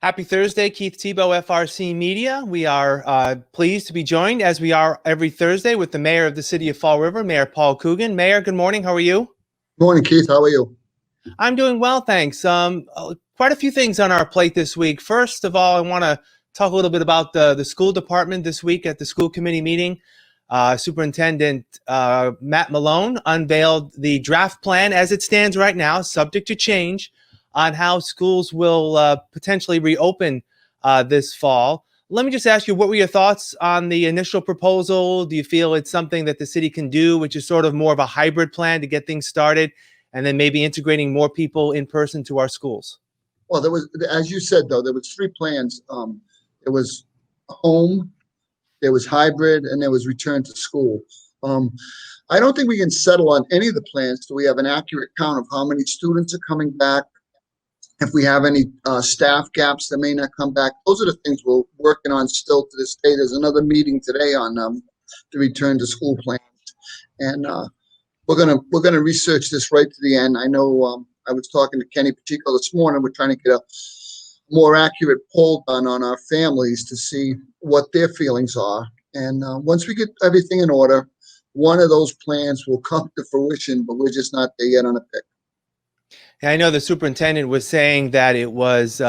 Happy Thursday, Keith Tebow, FRCmedia. We are pleased to be joined, as we are every Thursday, with the mayor of the city of Fall River, Mayor Paul Coogan. Mayor, good morning. How are you? Good morning, Keith. How are you? I'm doing well, thanks. Quite a few things on our plate this week. First of all, I want to talk a little bit about the school department this week at the school committee meeting. Superintendent Matt Malone unveiled the draft plan as it stands right now, subject to change, on how schools will potentially reopen this fall. Let me just ask you, what were your thoughts on the initial proposal? Do you feel it's something that the city can do, which is sort of more of a hybrid plan to get things started, and then maybe integrating more people in person to our schools? Well, there was, as you said, though, there was three plans. There was home, there was hybrid, and there was return to school. I don't think we can settle on any of the plans till we have an accurate count of how many students are coming back. If we have any staff gaps that may not come back, those are the things we're working on still to this day. There's another meeting today on the return to school plans, and we're gonna research this right to the end. I know I was talking to Kenny Pacheco this morning. We're trying to get a more accurate poll done on our families to see what their feelings are. And once we get everything in order, one of those plans will come to fruition, but we're just not there yet on a pick. And I know the superintendent was saying that it was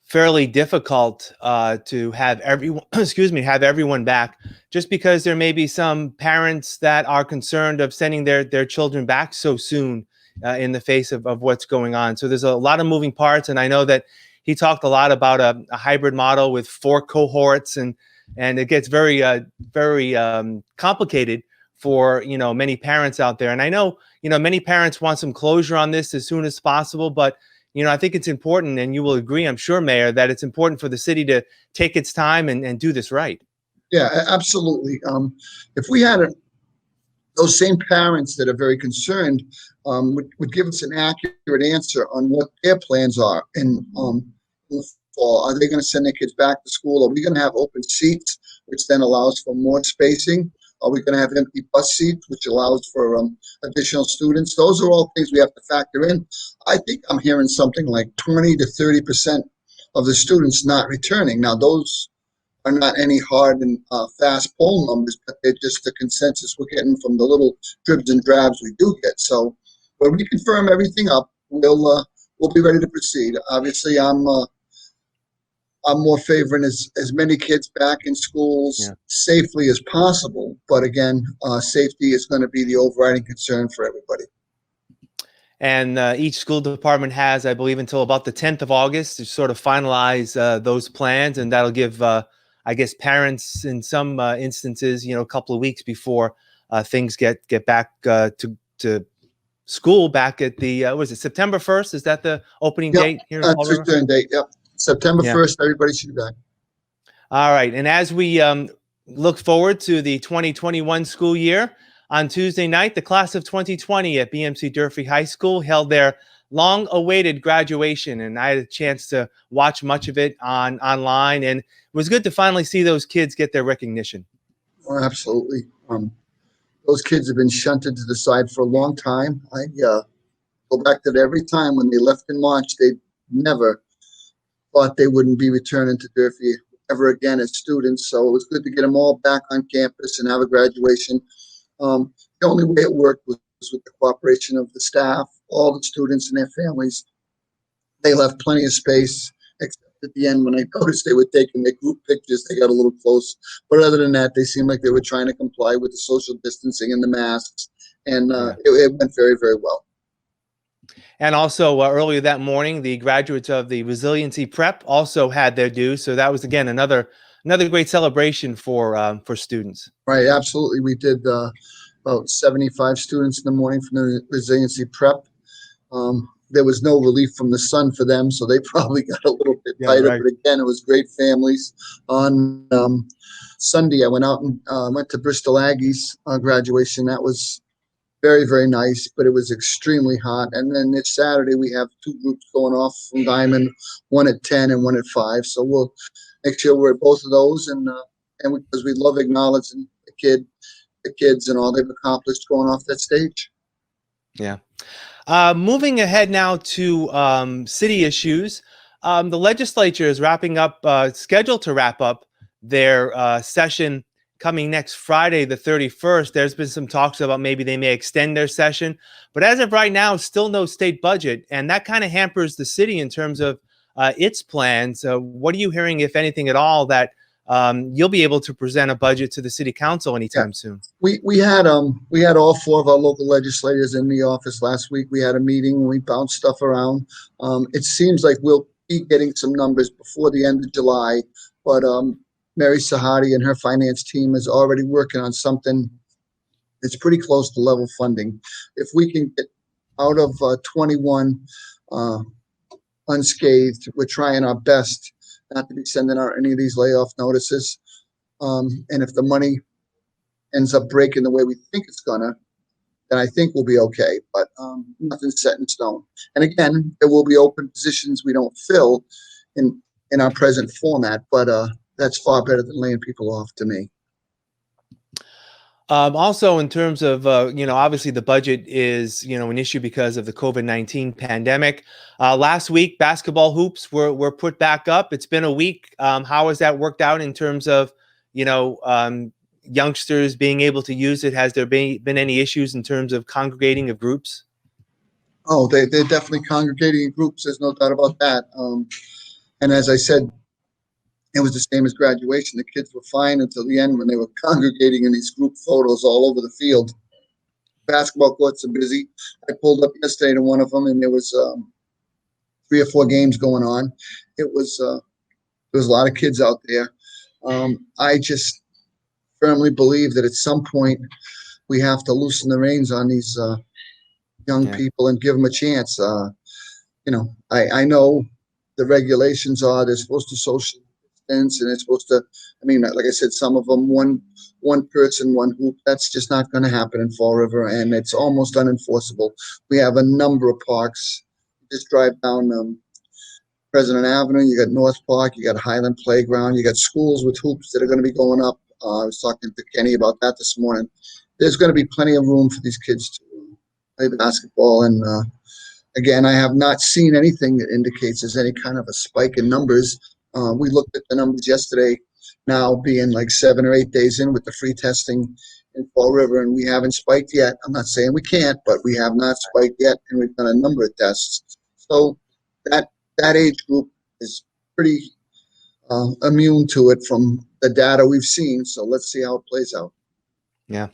fairly difficult to have everyone, have everyone back, just because there may be some parents that are concerned of sending their children back so soon in the face of what's going on. So there's a lot of moving parts, and I know that he talked a lot about a hybrid model with 4 cohorts, and it gets very complicated for many parents out there. And I know many parents want some closure on this as soon as possible, but I think it's important, and you will agree, I'm sure, Mayor, that it's important for the city to take its time and do this right. Yeah, absolutely. If we had those same parents that are very concerned would give us an accurate answer on what their plans are in the fall. Are they going to send their kids back to school? Are we going to have open seats, which then allows for more spacing? Are we going to have empty bus seats, which allows for additional students? Those are all things we have to factor in. I think I'm hearing something like 20 to 30% of the students not returning. Now, those are not any hard and fast poll numbers, but they're just the consensus we're getting from the little dribs and drabs we do get. So when we confirm everything up, we'll be ready to proceed. Obviously, I'm more favoring as many kids back in schools safely as possible. But again, safety is going to be the overriding concern for everybody. And each school department has, I believe, until about the 10th of August to sort of finalize those plans. And that'll give, I guess, parents in some instances, a couple of weeks before things get back to school back at the, was it September 1st? Is that the opening date here in Fall River? Return date, yep. September 1st, everybody should be back. All right. And as we look forward to the 2021 school year, on Tuesday night, the class of 2020 at BMC Durfee High School held their long-awaited graduation, and I had a chance to watch much of it online, and it was good to finally see those kids get their recognition. Oh, absolutely. Those kids have been shunted to the side for a long time. I go back to every time when they left in March, they never thought they wouldn't be returning to Durfee ever again as students. So it was good to get them all back on campus and have a graduation. The only way it worked was with the cooperation of the staff, all the students and their families. They left plenty of space, except at the end when I noticed they were taking their group pictures, they got a little close. But other than that, they seemed like they were trying to comply with the social distancing and the masks. And it went very, very well. And also earlier that morning, the graduates of the Resiliency Prep also had their due. So that was, again, another great celebration for students. Right, absolutely. We did about 75 students in the morning from the Resiliency Prep. There was no relief from the sun for them, so they probably got a little bit tighter. Right. But again, it was great families. On Sunday, I went out and went to Bristol Aggies graduation. That was very, very nice, but it was extremely hot. And then this Saturday, we have 2 groups going off from Diamond, one at 10 and one at 5. So we'll make sure we're at both of those, and because we love acknowledging the kids and all they've accomplished going off that stage. Yeah. Moving ahead now to city issues. The legislature is wrapping up, scheduled to wrap up their session coming next Friday, the 31st. There's been some talks about maybe they may extend their session, but as of right now, still no state budget, and that kind of hampers the city in terms of its plans. What are you hearing, if anything at all, that you'll be able to present a budget to the city council anytime soon? We had all four of our local legislators in the office last week. We had a meeting. We bounced stuff around. It seems like we'll be getting some numbers before the end of July, but Mary Sahadi and her finance team is already working on something that's pretty close to level funding. If we can get out of 21 unscathed, we're trying our best not to be sending out any of these layoff notices. And if the money ends up breaking the way we think it's gonna, then I think we'll be okay. But nothing's set in stone. And again, there will be open positions we don't fill in our present format, but that's far better than laying people off to me. Also, in terms of, obviously the budget is, an issue because of the COVID-19 pandemic. Last week, basketball hoops were put back up. It's been a week. How has that worked out in terms of, youngsters being able to use it? Has there been any issues in terms of congregating of groups? Oh, they're definitely congregating in groups. There's no doubt about that. And as I said, it was the same as graduation. The kids were fine until the end when they were congregating in these group photos all over the field. Basketball courts are busy. I pulled up yesterday to one of them, and there was 3 or 4 games going on. There was a lot of kids out there. I just firmly believe that at some point we have to loosen the reins on these young people and give them a chance. I know the regulations are they're supposed to social distance, and it's supposed to, like I said, some of them one person, one hoop. That's just not going to happen in Fall River, and it's almost unenforceable. We have a number of parks. Just drive down President Avenue. You got North Park. You got Highland Playground. You got schools with hoops that are going to be going up. I was talking to Kenny about that this morning. There's going to be plenty of room for these kids to play basketball. And again, I have not seen anything that indicates there's any kind of a spike in numbers. We looked at the numbers yesterday, now being like 7 or 8 days in with the free testing in Fall River, and we haven't spiked yet. I'm not saying we can't, but we have not spiked yet, and we've done a number of tests. So that age group is pretty immune to it from the data we've seen. So let's see how it plays out. Yeah.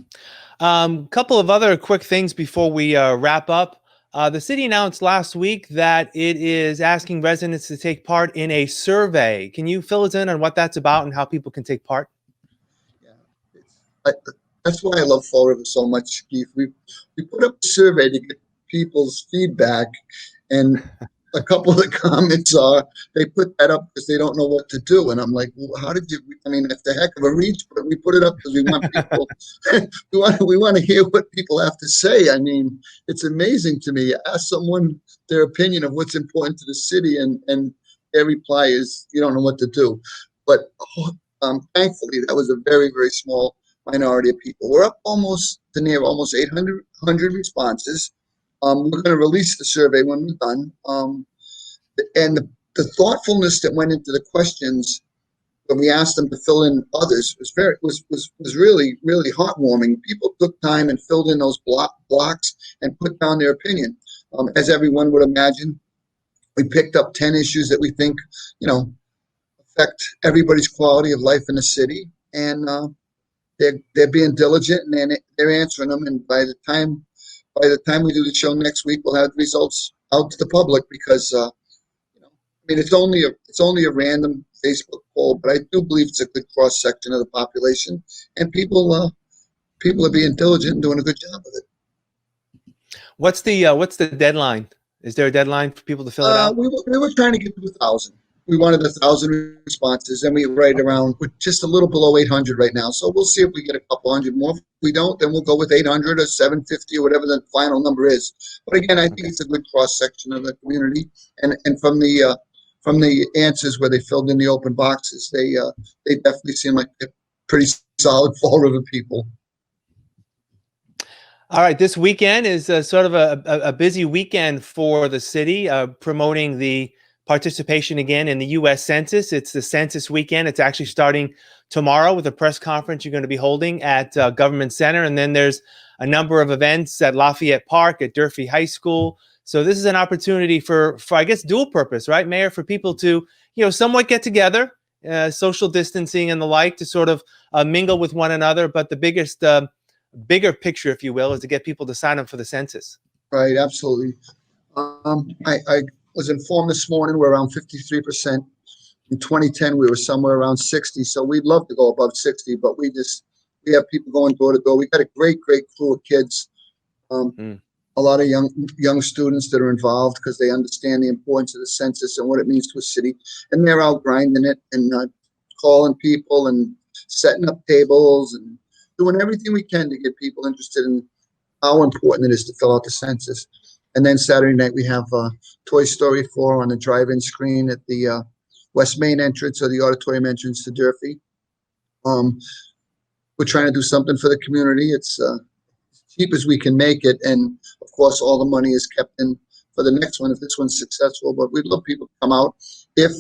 Couple of other quick things before we wrap up. The city announced last week that it is asking residents to take part in a survey. Can you fill us in on what that's about and how people can take part? Yeah, that's why I love Fall River so much, Keith. We put up a survey to get people's feedback, and a couple of the comments are they put that up because they don't know what to do. And I'm like, well, how did you? It's the heck of a reach, but we put it up because we want people. we want to hear what people have to say. It's amazing to me. Ask someone their opinion of what's important to the city, and their reply is you don't know what to do. But thankfully, that was a very, very small minority of people. We're up almost 800 responses. We're going to release the survey when we're done. And the thoughtfulness that went into the questions when we asked them to fill in others was really, really heartwarming. People took time and filled in those blocks and put down their opinion. As everyone would imagine, we picked up 10 issues that we think, affect everybody's quality of life in the city. And they're being diligent, and they're answering them. And by the time we do the show next week, we'll have the results out to the public because, it's only a random Facebook poll, but I do believe it's a good cross section of the population, and people are being diligent and doing a good job of it. What's the deadline? Is there a deadline for people to fill it out? We were trying to get to 1,000. We wanted 1,000 responses, and we're right around, we're just a little below 800 right now. So we'll see if we get a couple hundred more. If we don't, then we'll go with 800 or 750 or whatever the final number is. But again, I think it's a good cross section of the community, and from the answers where they filled in the open boxes, they definitely seem like they're pretty solid Fall River people. All right, this weekend is sort of a busy weekend for the city, promoting the participation again in the U.S. Census. It's the Census Weekend. It's actually starting tomorrow with a press conference you're going to be holding at Government Center. And then there's a number of events at Lafayette Park, at Durfee High School. So this is an opportunity for I guess, dual purpose, right, Mayor, for people to, somewhat get together, social distancing and the like, to sort of mingle with one another. But the bigger picture, if you will, is to get people to sign up for the census. Right, absolutely. I was informed this morning we're around 53%. In 2010, we were somewhere around 60. So we'd love to go above 60, but we have people going door to door. We got a great crew of kids. A lot of young students that are involved because they understand the importance of the census and what it means to a city, and they're out grinding it and calling people and setting up tables and doing everything we can to get people interested in how important it is to fill out the census. And then Saturday night we have Toy Story 4 on the drive-in screen at the West Main entrance or the auditorium entrance to Durfee. We're trying to do something for the community. It's cheap as we can make it, and of course all the money is kept in for the next one if this one's successful. But we'd love people to come out. If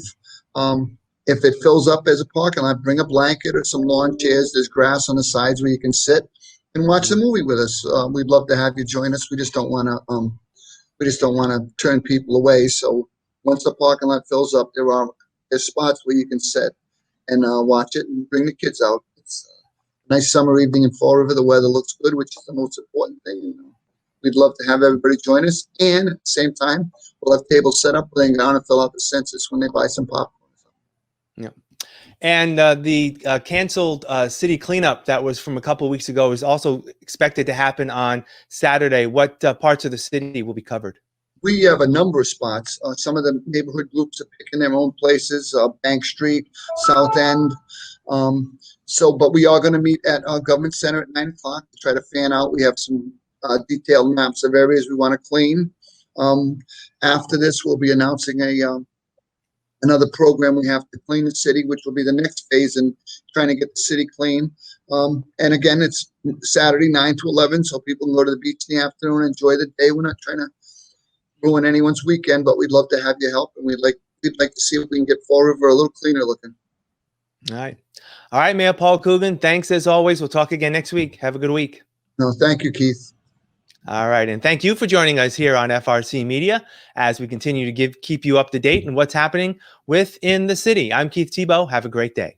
it fills up as a parking lot, bring a blanket or some lawn chairs. There's grass on the sides where you can sit and watch the movie with us. We'd love to have you join us. We just don't want to turn people away. So once the parking lot fills up, there's spots where you can sit and watch it and bring the kids out. It's a nice summer evening in Fall River. The weather looks good, which is the most important thing. We'd love to have everybody join us, and at the same time, we'll have tables set up where they can go down and fill out the census when they buy some popcorn. Yeah. And the canceled city cleanup that was from a couple of weeks ago is also expected to happen on Saturday. What parts of the city will be covered? We have a number of spots. Some of the neighborhood groups are picking their own places, Bank Street, South End. But we are going to meet at Government Center at 9 o'clock to try to fan out. We have some detailed maps of areas we want to clean. After this, we'll be announcing another program we have to clean the city, which will be the next phase in trying to get the city clean. And again, it's Saturday, 9 to 11, so people can go to the beach in the afternoon and enjoy the day. We're not trying to ruin anyone's weekend, but we'd love to have you help, and we'd like to see if we can get Fall River a little cleaner looking. All right, Mayor Paul Coogan, thanks as always. We'll talk again next week. Have a good week. No, thank you, Keith. All right, and thank you for joining us here on FRC Media as we continue to keep you up to date on what's happening within the city. I'm Keith Tebow. Have a great day.